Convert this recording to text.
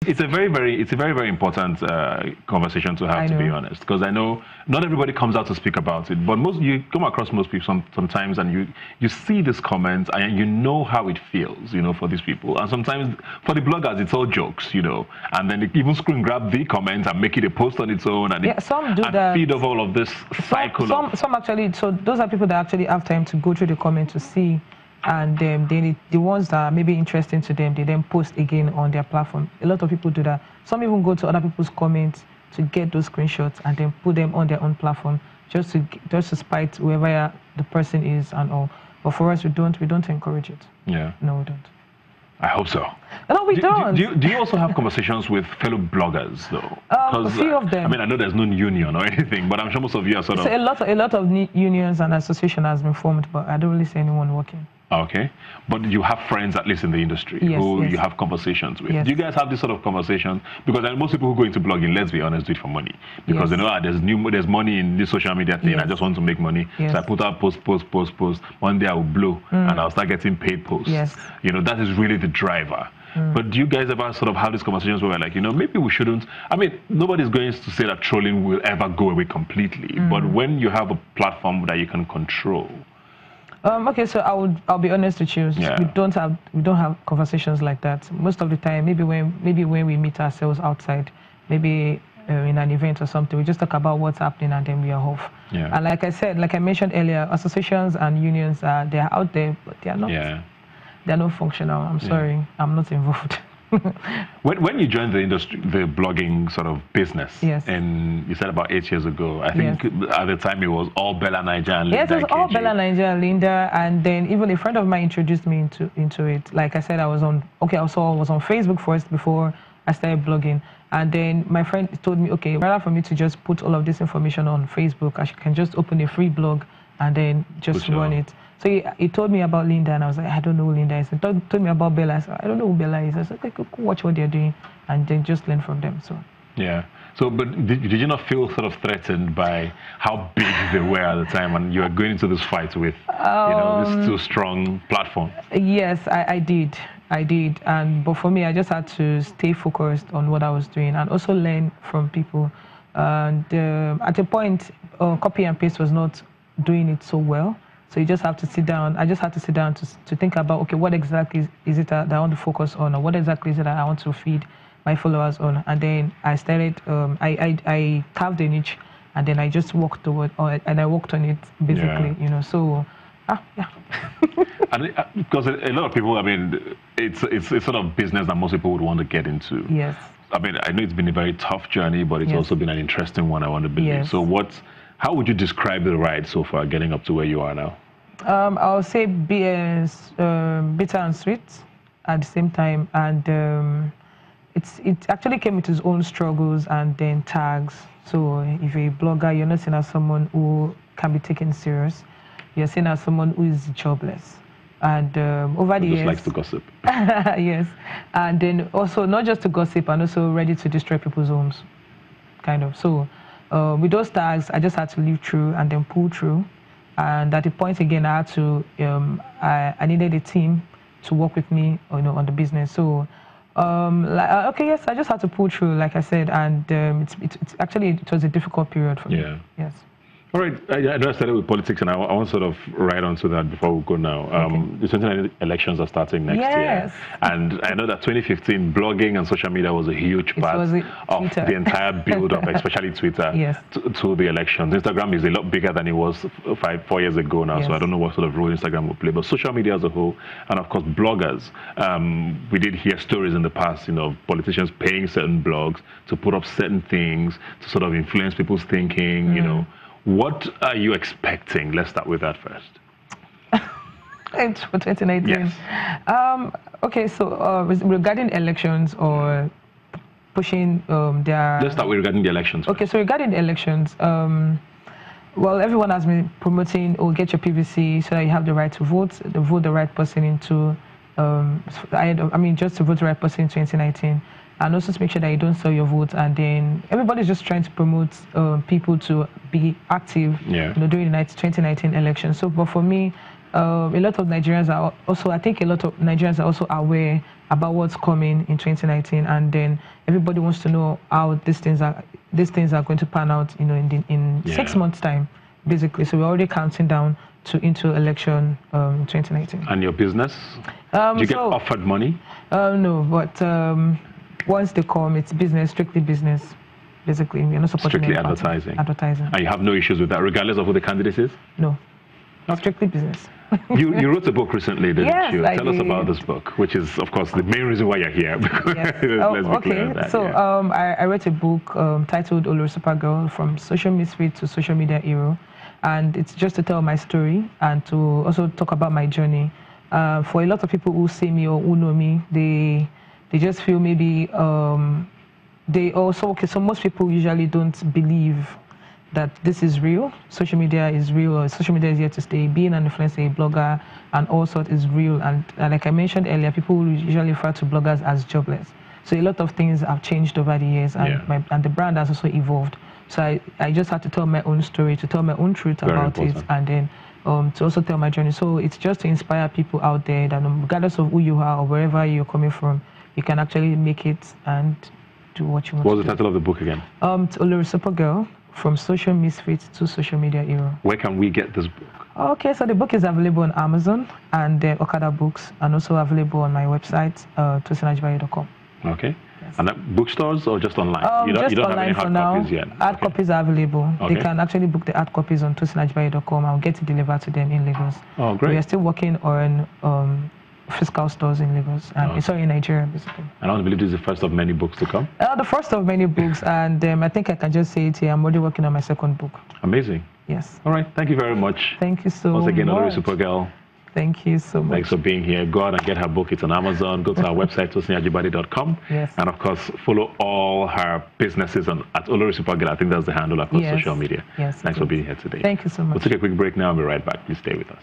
It's a very important conversation to have, to be honest, because I know not everybody comes out to speak about it, but you come across most people sometimes, and you see these comments and you know how it feels, for these people. And sometimes for the bloggers, it's all jokes, and then they even screen grab the comments and make it a post on its own, and some do that. Feed off all of this cycle. Some actually, so those are people that actually have time to go through the comments to see. And the ones that are maybe interesting to them, they then post again on their platform. A lot of people do that. Some even go to other people's comments to get those screenshots and then put them on their own platform just to spite whoever the person is and all. But for us, we don't encourage it. Yeah. No, we don't. I hope so. No, we don't. Do you also have conversations with fellow bloggers, though? A few of them. I mean, I know there's no union or anything, but I'm sure most of you are sort of... A lot of unions and association has been formed, but I don't really see anyone working. Okay, but you have friends, at least in the industry, who you have conversations with. Do you guys have this sort of conversation? Because most people who go into blogging, let's be honest, do it for money. Because they know there's money in this social media thing. I just want to make money. So I put out post. One day I will blow and I'll start getting paid posts. That is really the driver. But do you guys ever sort of have these conversations where we're like, maybe we shouldn't? I mean, nobody's going to say that trolling will ever go away completely. But when you have a platform that you can control. Okay, so I'll be honest with you. We don't have conversations like that most of the time. Maybe when we meet ourselves outside, maybe in an event or something, we just talk about what's happening and then we are off. And like I mentioned earlier, associations and unions they're out there, but they are not. They're not functional. I'm sorry, I'm not involved. When you joined the industry, the blogging sort of business, and you said about 8 years ago, I think at the time it was all Bella, Niger, and Linda. Yes, it was all Bella, Niger, and Linda, and then even a friend of mine introduced me into it. Like I said, I was on Facebook first before I started blogging, and then my friend told me, okay, rather for me to just put all of this information on Facebook, I can just open a free blog and then just run it. So he told me about Linda, and I was like, I don't know who Linda is. He told me about Bella. I said, I don't know who Bella is. I said, okay, go watch what they're doing, and then just learn from them. So. Yeah. So, but did you not feel sort of threatened by how big they were at the time, and you were going into this fight with, this too strong platform? Yes, I did. But for me, I just had to stay focused on what I was doing and also learn from people. And at a point, copy and paste was not doing it so well. So you just have to sit down. I just had to sit down to think about, okay, what exactly is it that I want to focus on, or what exactly is it that I want to feed my followers on? And then I started, I carved a niche, and then I just worked toward, and I worked on it, basically, so, yeah. And because a lot of people, I mean, it's sort of business that most people would want to get into. Yes. I mean, I know it's been a very tough journey, but it's also been an interesting one, I want to believe. So how would you describe the ride so far, getting up to where you are now? I'll say bitter and sweet at the same time, and it actually came with its own struggles and then tags. So if you're a blogger, you're not seen as someone who can be taken serious. You're seen as someone who is jobless. And over the years... Just likes to gossip. Yes. And then also not just to gossip, and also ready to destroy people's homes, kind of. So with those tags, I just had to live through and then pull through. And at the point again, I had to, I needed a team to work with me, on the business. So, okay, yes, I just had to pull through, like I said, and it was a difficult period for me. Yes. All right, I know I started with politics, and I want to sort of right onto that before we go now. The 2019 elections are starting next year. And I know that 2015, blogging and social media was a huge part of the entire build-up, especially Twitter, to the elections. Instagram is a lot bigger than it was 4 years ago now, so I don't know what sort of role Instagram will play. But social media as a whole, and of course bloggers, we did hear stories in the past, of politicians paying certain blogs to put up certain things to sort of influence people's thinking, What are you expecting? Let's start with that first. For 2019. Yes. Okay, so regarding elections or pushing their... Let's start with regarding the elections. Okay, so regarding the elections, well, everyone has been promoting, get your PVC so that you have the right to vote the right person into, just to vote the right person in 2019. And also to make sure that you don't sell your vote. And then everybody's just trying to promote people to be active during the 2019 election. So, but for me, a lot of Nigerians are also, I think a lot of Nigerians are also aware about what's coming in 2019, and then everybody wants to know how these things are going to pan out, in 6 months' time, basically. So we're already counting down into election 2019. And your business? Do you get offered money? No, but once they come, it's business, strictly business. Basically, we're not supporting strictly advertising. Advertising. And you have no issues with that, regardless of who the candidate is? No. Okay. Strictly business. you wrote a book recently, didn't you? Yes, Tell us about this book, which is, of course, the main reason why you're here. Yes. I wrote a book titled Olorisupergal, From Social Misfit to Social Media Hero. And it's just to tell my story and to also talk about my journey. For a lot of people who see me or who know me, they just feel maybe so most people usually don't believe that this is real. Social media is real, or social media is here to stay. Being an influencer, a blogger, and all sorts is real. And like I mentioned earlier, people usually refer to bloggers as jobless. So a lot of things have changed over the years, and and the brand has also evolved. So I just had to tell my own story, to tell my own truth about it, and then to also tell my journey. So it's just to inspire people out there that regardless of who you are or wherever you're coming from, you can actually make it and do what you want. What was the title of the book again? It's Olorisupergal, From Social Misfit to Social Media Hero. Where can we get this book? Okay, so the book is available on Amazon and Okada Books, and also available on my website, tosinajibaye.com. Okay. Yes. And bookstores or just online? You don't have any hard copies yet? Hard copies are available. Okay. They can actually book the hard copies on tosinajibaye.com. I'll get it delivered to them in Lagos. Oh, great. We are still working on physical stores in Lagos, and it's all in Nigeria, basically. And I don't believe this is the first of many books to come? The first of many books, and I think I can just say it here. I'm already working on my second book. Amazing. Yes. All right. Thank you very much. Thank you so much. Once again, Olorisupergal. Thank you so much. Thanks for being here. Go out and get her book. It's on Amazon. Go to our website, tosinajibaye.com. Yes. And of course, follow all her businesses at Olorisupergal. I think that's the handle across social media. Yes. Thanks for being here today. Thank you so much. We'll take a quick break now and be right back. Please stay with us.